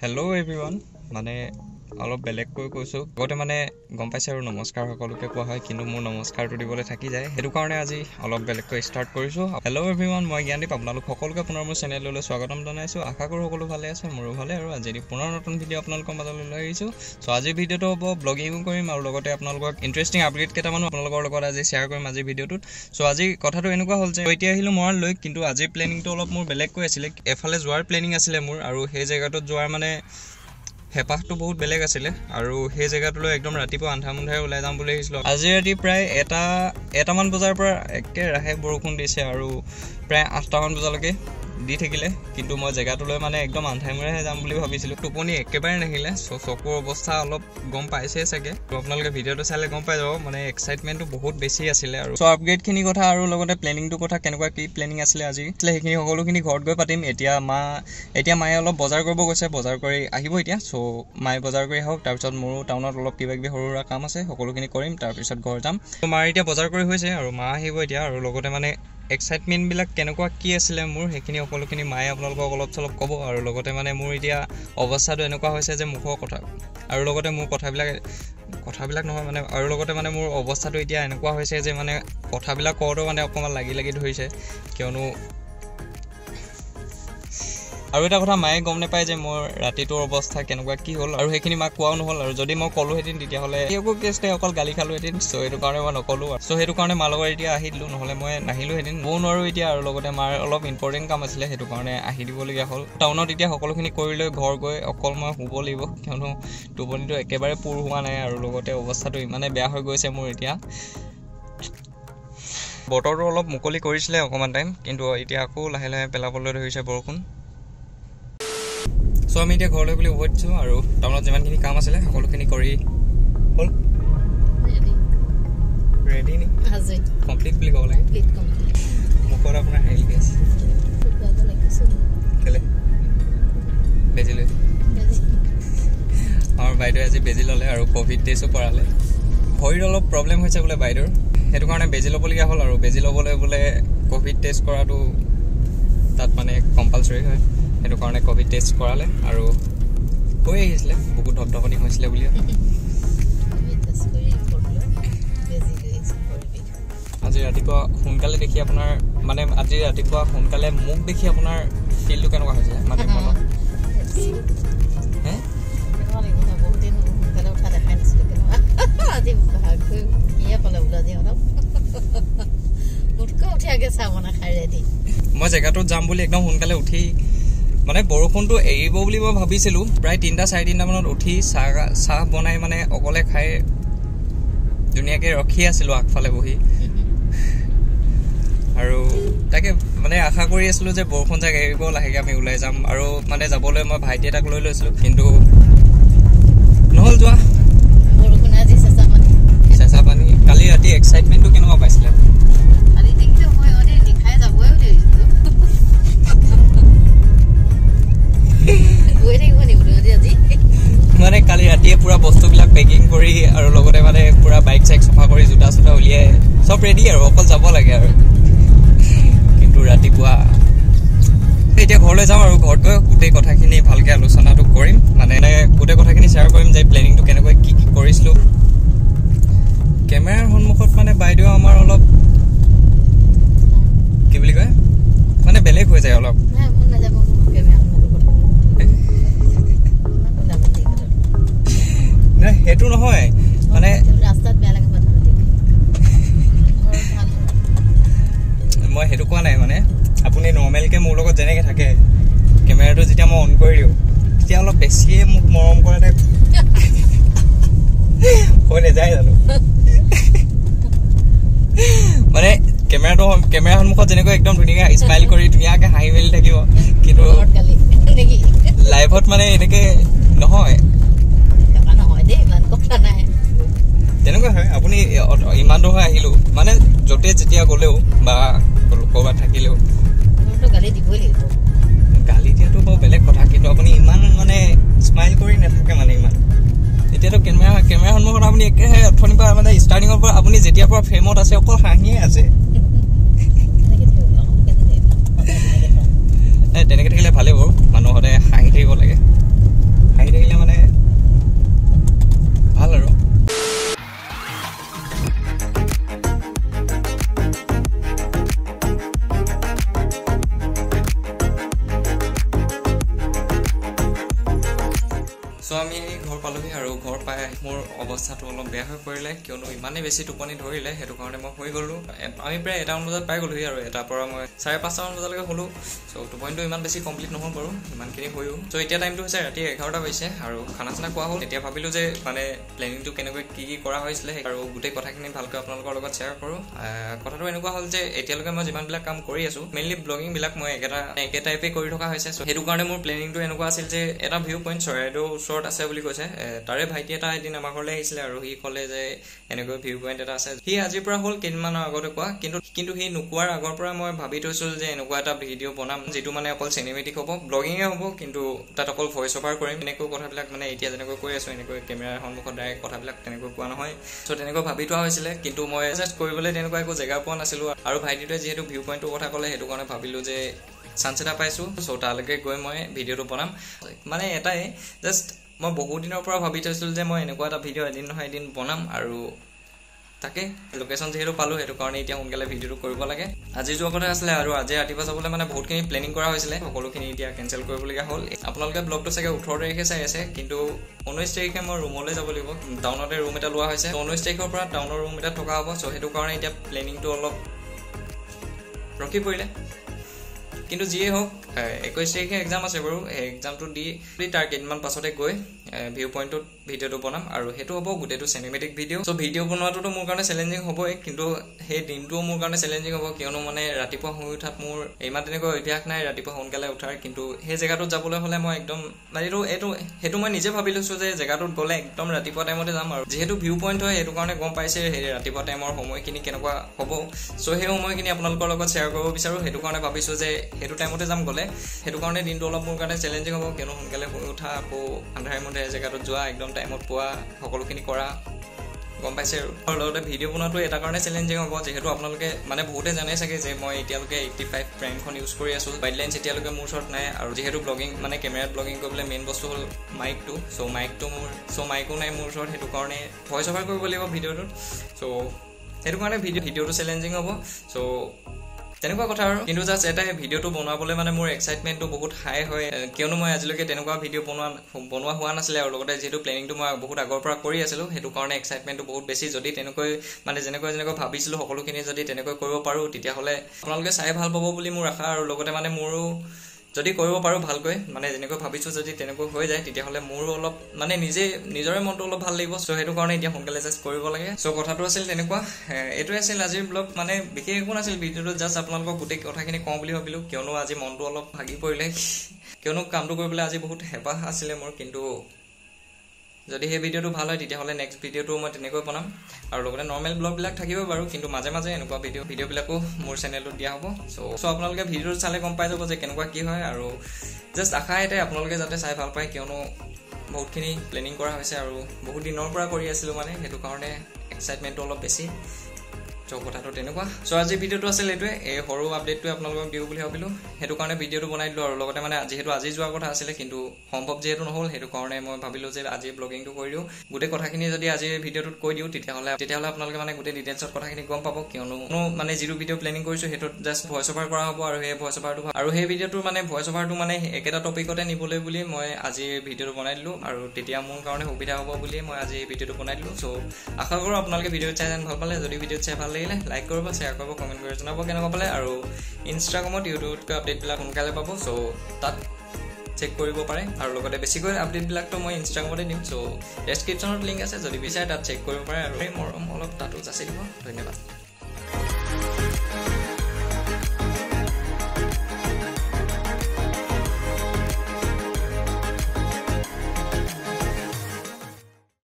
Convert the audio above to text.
Hello everyone, মানে অলপ বেলেগ কৈ কৈছো গতে মানে গম পাইছে আৰু নমস্কাৰ সকলোকে কোৱা হয় কিন্তু মোৰ নমস্কাৰটো দিবলৈ থাকি যায় হেতু কাৰণে আজি অলপ বেলেগ কৈ ষ্টাৰ্ট কৰিছো হেল্ল' एवरीवन মই জ্ঞানদীপ আপোনালোক সকলোকে পুনৰ মোৰ চেনেললৈ স্বাগতম জনাইছো আশা কৰো সকলো ভালে আছে মোৰো ভালে আৰু আজি পুনৰ নতুন ভিডিঅ' আপোনালোকৰ মাজলৈ লৈ আহিছো সো আজিৰ ভিডিঅ'টো হ'ব ব্লগিং কৰিম আৰু লগতে আপোনালোকক ইন্টাৰেষ্টিং আপডেট কেইটামান আপোনালোকৰ লগত আজি শেয়াৰ কৰিম আজি ভিডিঅ'টোত সো আজি কথাটো এনেকুৱা হ'ল যে এতিয়া আহিলো মৰাণ লৈ কিন্তু আজি প্লেনিংটো অলপ মোৰ বেলেগ কৈ আছিল এফালে যোৱাৰ প্লেনিং আছিল মোৰ আৰু সেই জায়গাটোত যোৱাৰ মানে হেপাহটো বহুত বেলেগ আছিল আৰু সেই জায়গাটোলৈ একদম ৰাতিপুৱা আন্ধামুন্ধাৰে ওলাই যাম বুলি আহিছিল আজি ৰাতি প্ৰায় এটা মান বজাৰ পৰা একে ৰাহে বৰষুণ দিছে আৰু প্ৰায় 8টা মান বজালৈকে দি থাকিলে কিন্তু মই জায়গাটোলৈ মানে একদম আন্ধামুন্ধাৰে যাম বুলি ভাবিছিলো টোপনি একেবাৰে নাহিলে চকুৰ অৱস্থা অলপ গম পাইছে চাগে তো আপোনালোকে ভিডিঅ'টো চালে গম পাই যাব মানে এক্সাইটমেন্টটো বহুত বেছি আছিল আৰু সো আপগ্ৰেড খিনি কথা আৰু লগতে প্লেনিংটো কথা কেনেকুৱা কি প্লেনিং আছিল আজি সেইখিনি সকলোখিনি ঘৰত গৈ পাতিম এতিয়া মায়ে অলপ বজাৰ কৰিব গৈছে বজাৰ কৰি আহিব এতিয়া সো মায়ে বজাৰ কৰি আহক তাৰ পিছত মোৰো টাউনত অলপ কিবা কিবি সৰুৰা কাম আছে সকলোখিনি কৰিম তাৰ পিছত ঘৰ যাম তো মাৰ এতিয়া বজাৰ কৰি হৈছে আৰু মা আহিব এতিয়া আৰু লগতে মানে এক্সাইটমেন্ট বিলাক কেনেকুৱা কি আছিল মোৰ হেখিনি সকলোখিনি মায়ে আপোনালোকক অলপ চলপ ক'ব আৰু লগতে মানে মোৰ এতিয়া অৱস্থাটো এনেকুৱা হৈছে যে মুখৰ কথা আৰু লগতে মোৰ কথাবিলাক নহয় মানে আৰু লগতে মানে মোৰ অৱস্থাটো এতিয়া এনেকুৱা হৈছে যে মানে কথাবিলাক কওঁতো মানে অকমান লাগি ধৰিছে কিয়নো আৰু এটা কথা মায়ে গম নাপায় যে মোৰ ৰাতিটোৰ অৱস্থা কেনেকুৱা কি হ'ল আৰু হেখিনি মাক কোৱাও নহল আৰু যদি মই কলো হেতিন তেতিয়া হলে একো কেছতে অকল গালি খালো হেতিন সো এটো কাৰণে মই নকলো সো হেতু কাৰণে মাৰ লগত এতিয়া আহিলো নহলে মই নাহিলো হেতিন বৌ নোৱাৰো এতিয়া আৰু লগতে মাৰ অলপ ইম্পৰ্টেন্ট কাম আছিল হেতু কাৰণে আহি দিবলগীয়া হ'ল টাউনত এতিয়া সকলোখিনি কৰি লৈ ঘৰ গৈ অকল মই শুব লাগিব কিয়নো টোপনিটো একেবাৰে পুৰ হোৱা নাই আৰু লগতে অৱস্থাটো ইমানে বেয়া হৈ গৈছে মোৰ এতিয়া বতৰটো অলপ মুকলি কৰিছিলে অকমান টাইম কিন্তু এতিয়া আকৌ লাহে লাহে পেলাবলৈ ধৰিছে বৰষুণ সো আমি এতিয়া ঘৰলৈ বুলি উভতিছো আৰু টাউনত যিমানখিনি কাম আছিল সকলোখিনি কৰি হ'ল ৰেডি নি আজি কমপ্লিট বুলি ক'ব লাগে মুখৰ আপোনাৰ হেৰি আছে কেলে বেজি লৈ আমাৰ বাইদেউ আজি বেজি ল'লে আৰু কোভিড টেষ্টো কৰালে ভৰিৰ অলপ প্ৰব্লেম হৈছে বোলে বাইদেউৰ হেতু কাৰণে বেজি ল'বলগীয়া হ'ল আৰু বেজি ল'বলৈ বোলে কোভিড টেষ্ট কৰাটো তাত মানে কম্পালসৰি হয় হেতু কাৰণে কোভিড টেষ্ট কৰালে আৰু হৈ আহিছিলে বহুত ধপধপনি হৈছিলে বুলি আজি ৰাতিপুৱা সোনকালে দেখি আপোনাৰ মানে আজি ৰাতিপুৱা সোনকালে মুখ দেখি আপোনাৰ ফিলটো কেনেকুৱা হৈছে মানে মনত মই জেগাটোত যাম বুলি একদম সোনকালে উঠি মানে বৰষুণটো এৰিব বুলি মই ভাবিছিলো প্ৰায় 3-4 মানত উঠি চাহ বনাই মানে অকলে খাই দুনিয়াকে ৰখি আছিলো আগফালে বহি আৰু তাকে মানে আশা কৰি আছিলো যে বৰষুণ জাক এৰিব লাহেকে আমি ওলাই যাম আৰু মানে যাবলৈ মই ভাইটি এটাক লৈ লৈছিলো কিন্তু নহল যোৱা বৰষুণ আজি চেঁচা পানী কালি ৰাতি এক্সাইটমেন্টটো কেনেকুৱা পাইছিলে মানে কালি ৰাতিয়ে পুৰা বস্তুবিলাক পেকিং কৰি আৰু লগতে মানে পুৰা বাইক চাইক সফা কৰি জোতা চোতা উলিয়াই সব ৰেডি আৰু অকল যাব লাগে আৰু কিন্তু ৰাতিপুৱা এতিয়া ঘৰলৈ যাম আৰু ঘৰত গৈ গোটেই কথাখিনি ভালকে আলোচনাটো কৰিম মানে গোটেই কথাখিনি শ্বেয়াৰ কৰিম যে প্লেনিংটো কেনেকৈ কি কৰিছিলো কেমেৰাৰ সন্মুখত মানে বাইদেউ আমাৰ অলপ কি বুলি কয় মানে বেলেগ হৈ যায় অলপ হেতু নহয় মানে ৰাস্তাত বেয়া লাগে মই হেতু কোৱা নাই মানে আপুনি নৰ্মেলকে মোৰ লগত যেনেকে থাকে কেমেৰাটো যেতিয়া মই অন কৰি দিওঁ তেতিয়া অলপ বেছিয়ে মোক মৰম কৰা টাইপ হৈ নাযায় জানো মানে কেমেৰা সন্মুখত যেনেকৈ একদম ধুনীয়াকে স্মাইল কৰি ধুনীয়াকে হাঁহি মেলি থাকিব কিন্তু লাইভত মানে এনেকে নহয় তেনেকুৱা হয় আপুনি ইমান দূৰ হৈ আহিলো মানে যতে যেতিয়া গলেও বা ক'ৰবাত থাকিলেও গালি দিয়াটো বাৰু বেলেগ কথা কিন্তু আপুনি ইমান মানে স্মাইল কৰি নাথাকে মানে ইমান এতিয়াতো কেমেৰা সন্মুখত আপুনি একেহে অথনিৰ পৰা মানে ষ্টাৰ্টিঙৰ পৰা আপুনি যেতিয়াৰ পৰা ফ্ৰেমত আছে অকল হাঁহিয়ে আছে তেনেকে থাকিলে ভালেই বাৰু মানুহ সদায় হাঁহি থাকিব লাগে সো আমি ঘৰ পালোহি আৰু ঘৰ পাই মোৰ অৱস্থাটো অলপ বেয়া হৈ পৰিলে কিয়নো ইমানেই বেছি টোপনি ধৰিলে সেইটো কাৰণে মই শুই গ'লো আমি প্ৰায় 1টা মান বজাত পাই গ'লোহি আৰু 1টাৰ পৰা মই 5:30 মান বজালৈকে শুলো সো টোপনিটো ইমান বেছি কমপ্লিট নহ'ল বাৰু ইমানখিনি শুইও সো এতিয়া টাইমটো হৈছে ৰাতি 11টা হৈছে আৰু খানা চানা খোৱা হ'ল এতিয়া ভাবিলো যে মানে প্লেনিংটো কেনেকৈ কি কৰা হৈছিলে আৰু গোটেই কথাখিনি ভালকৈ আপোনালোকৰ লগত শ্বেয়াৰ কৰোঁ কথাটো এনেকুৱা হ'ল যে এতিয়ালৈকে মই যিমানবিলাক কাম কৰি আছো মেইনলি ব্লগিং বিলাক মই একে টাইপে কৰি থকা হৈছে সো সেইটো কাৰণে মোৰ প্লেনিংটো এনেকুৱা আছিল যে এটা ভিউ পইণ্ট চৰাইদেউ ওচৰত আছে বুলি কৈছে তাৰে ভাইটি এটা এদিন আমাৰ ঘৰলৈ আহিছিলে আৰু সি ক'লে যে এনেকৈ ভিউ পইণ্ট এটা আছে সি আজিৰ পৰা হ'ল কেইদিনমানৰ আগতে কোৱা কিন্তু সি নোকোৱাৰ আগৰ পৰা মই ভাবি থৈছিল যে এনেকুৱা এটা ভিডিঅ' বনাম যিটো মানে অকল চিনেমেটিক হ'ব ব্লগিঙে হ'ব কিন্তু তাত অকল ভইচ অভাৰ কৰিম এনেকৈ কথাবিলাক মানে এতিয়া যেনেকৈ কৈ আছো এনেকৈ কেমেৰাৰ সন্মুখত ডাইৰেক্ট কথাবিলাক তেনেকৈ কোৱা নহয় সো তেনেকৈ ভাবি থোৱা হৈছিলে কিন্তু মই জাষ্ট কৰিবলৈ তেনেকুৱা একো জেগা পোৱা নাছিলো আৰু ভাইটিটোৱে যিহেতু ভিউ পইণ্টৰ কথা ক'লে সেইটো কাৰণে ভাবিলো যে চান্স এটা পাইছো সো তালৈকে গৈ মই ভিডিঅ'টো বনাম মানে এটাই জাষ্ট মই বহুত দিনৰ পৰা ভাবি থৈছিলো যে মই এনেকুৱা এটা ভিডিঅ' এদিন নহয় এদিন বনাম আৰু তাকে লোকেশ্যন যেহেতু পালো সেইটো কাৰণে এতিয়া সোনকালে ভিডিঅ'টো কৰিব লাগে আজি যোৱা কথা আছিলে আৰু আজি ৰাতিপুৱা যাবলৈ মানে বহুতখিনি প্লেনিং কৰা হৈছিলে সকলোখিনি এতিয়া কেঞ্চেল কৰিবলগীয়া হ'ল আপোনালোকে ব্লগটো চাগে 18 তাৰিখে চাই আছে কিন্তু 19 তাৰিখে মই ৰুমলৈ যাব লাগিব টাউনতে ৰুম এটা লোৱা হৈছে 19 তাৰিখৰ পৰা টাউনৰ ৰুম এটা থকা হ'ব চ' সেইটো কাৰণে এতিয়া প্লেনিংটো অলপ ৰখি পৰিলে কিন্তু যিয়ে হওক 21 তাৰিখে এক্সাম আছে বাৰু এই এক্সামটো দি তাৰ কেইদিনমান পাছতে গৈ ভিউ পইণ্টত ভিডিঅ'টো বনাম আৰু সেইটো হ'ব গোটেইটো চিনেমেটিক ভিডিঅ' চ' ভিডিঅ' বনোৱাটোতো মোৰ কাৰণে চেলেঞ্জিং হ'বই কিন্তু সেই দিনটোও মোৰ কাৰণে চেলেঞ্জিং হ'ব কিয়নো মানে ৰাতিপুৱা শুই উঠাত মোৰ ইমান তেনেকৈ অভ্যাস নাই ৰাতিপুৱা সোনকালে উঠাৰ কিন্তু সেই জেগাটোত যাবলৈ হ'লে মই একদম মানে সেইটো মই নিজে ভাবি লৈছোঁ যে জেগাটোত গ'লে একদম ৰাতিপুৱা টাইমতে যাম আৰু যিহেতু ভিউ পইণ্ট হয় সেইটো কাৰণে গম পাইছে সেই ৰাতিপুৱা টাইমৰ সময়খিনি কেনেকুৱা হ'ব চ' সেই সময়খিনি আপোনালোকৰ লগত শ্বেয়াৰ কৰিব বিচাৰোঁ সেইটো কাৰণে ভাবিছোঁ যে সেইটো টাইমতে যাম গ'লে সেইটো কাৰণে দিনটো অলপ মোৰ কাৰণে চেলেঞ্জিং হ'ব কিয়নো সোনকালে শুই উঠা আকৌ আন্ধাৰে মুন্ধাৰে জেগাটোত যোৱা একদম টাইমত পোৱা সকলোখিনি কৰা গম পাইছে আৰু লগতে ভিডিঅ' বনোৱাটো এটা কাৰণে চেলেঞ্জিং হ'ব যিহেতু আপোনালোকে মানে বহুতে জানে চাগে যে মই এতিয়ালৈকে 85 প্ৰাইমখন ইউজ কৰি আছোঁ গাইডলাইনছ এতিয়ালৈকে মোৰ ওচৰত নাই আৰু যিহেতু ব্লগিং মানে কেমেৰাত ব্লগিং কৰিবলৈ মেইন বস্তু হ'ল মাইকটো চ' মাইকো নাই মোৰ ওচৰত সেইটো কাৰণে ভইচ অভাৰ কৰিব লাগিব ভিডিঅ'টোত চ' সেইটো কাৰণে ভিডিঅ'টো চেলেঞ্জিং হ'ব চ' তেনেকুৱা কথা আৰু কিন্তু জাষ্ট এটা ভিডিঅ'টো বনাবলৈ মানে মোৰ এক্সাইটমেণ্টটো বহুত হাই হয় কিয়নো মই আজিলৈকে তেনেকুৱা ভিডিঅ' বনোৱা হোৱা নাছিলে আৰু লগতে যিহেতু প্লেনিংটো মই বহুত আগৰ পৰা কৰি আছিলোঁ সেইটো কাৰণে এক্সাইটমেণ্টটো বহুত বেছি যদি তেনেকৈ মানে যেনেকৈ ভাবিছিলোঁ সকলোখিনি যদি তেনেকৈ কৰিব পাৰোঁ তেতিয়াহ'লে আপোনালোকে চাই ভাল পাব বুলি মোৰ আশা আৰু লগতে মানে মোৰো যদি কৰিব পাৰোঁ ভালকৈ মানে যেনেকৈ ভাবিছোঁ যদি তেনেকৈ হৈ যায় তেতিয়াহ'লে মোৰো অলপ মানে নিজৰে মনটো অলপ ভাল লাগিব চ' সেইটো কাৰণে এতিয়া সোনকালে জাষ্ট কৰিব লাগে চ' কথাটো আছিল তেনেকুৱা এইটোৱে আছিল আজিৰ ব্লগ মানে বিশেষ একো নাছিল ভিডিঅ'টো জাষ্ট আপোনালোকক গোটেই কথাখিনি কওঁ বুলি ভাবিলোঁ কিয়নো আজি মনটো অলপ ভাগি পৰিলে কিয়নো কামটো কৰিবলৈ আজি বহুত হেঁপাহ আছিলে মোৰ কিন্তু যদি সেই ভিডিঅ'টো ভাল হয় তেতিয়াহ'লে নেক্সট ভিডিঅ'টো মই তেনেকৈ বনাম আৰু লগতে নৰ্মেল ব্লগবিলাক থাকিব বাৰু কিন্তু মাজে মাজে এনেকুৱা ভিডিঅ'বিলাকো মোৰ চেনেলটোত দিয়া হ'ব চ' আপোনালোকে ভিডিঅ'টো চালে গম পাই যাব যে কেনেকুৱা কি হয় আৰু জাষ্ট আশা এটাই আপোনালোকে যাতে চাই ভাল পায় কিয়নো বহুতখিনি প্লেনিং কৰা হৈছে আৰু বহুত দিনৰ পৰা কৰি আছিলোঁ মানে সেইটো কাৰণে এক্সাইটমেণ্টটো অলপ বেছি চ' কথাটো তেনেকুৱা চ' আজি ভিডিঅ'টো আছিল এইটোৱে এই সৰু আপডেটটোৱে আপোনালোকক দিওঁ বুলি ভাবিলোঁ সেইটো কাৰণে ভিডিঅ'টো বনাই দিলোঁ আৰু লগতে মানে যিহেতু আজি যোৱাৰ কথা আছিলে কিন্তু সম্ভৱ যিহেতু নহ'ল সেইটো কাৰণে মই ভাবিলোঁ যে আজি ব্লগিংটো কৰি দিওঁ গোটেই কথাখিনি যদি আজি ভিডিঅ'টোত কৈ দিওঁ তেতিয়াহ'লে আপোনালোকে মানে গোটেই ডিটেইলছত কথাখিনি গম পাব কিয়নো মানে যিটো ভিডিঅ' প্লেনিং কৰিছোঁ সেইটোত জাষ্ট ভইচ অভাৰ কৰা হ'ব আৰু সেই ভইচ অভাৰটো আৰু সেই ভিডিঅ'টোৰ মানে ভইচ অভাৰটো মানে একেটা টপিকতে নিবলৈ বুলি মই আজি ভিডিঅ'টো বনাই দিলোঁ আৰু তেতিয়া মোৰ কাৰণে সুবিধা হ'ব বুলি মই আজি ভিডিঅ'টো বনাই দিলোঁ চ' আশা কৰোঁ আপোনালোকে ভিডিঅ'ত চাই যেন ভাল পালে যদি ভিডিঅ'ত চাই ভাল লাগিলে লাইক কৰিব শ্বেয়াৰ কৰিব কমেণ্ট কৰি জনাব কেনেকুৱা পালে আৰু ইনষ্টাগ্ৰামত ইউটিউবতকৈ আপডেটবিলাক সোনকালে পাব চ' তাত চেক কৰিব পাৰে আৰু লগতে বেছিকৈ আপডেটবিলাকতো মই ইনষ্টাগ্ৰামতে দিম চ' ডেছক্ৰিপশ্যনত লিংক আছে যদি বিচাৰে তাত চেক কৰিব পাৰে আৰু মৰম অলপ তাতো যাচি দিব ধন্যবাদ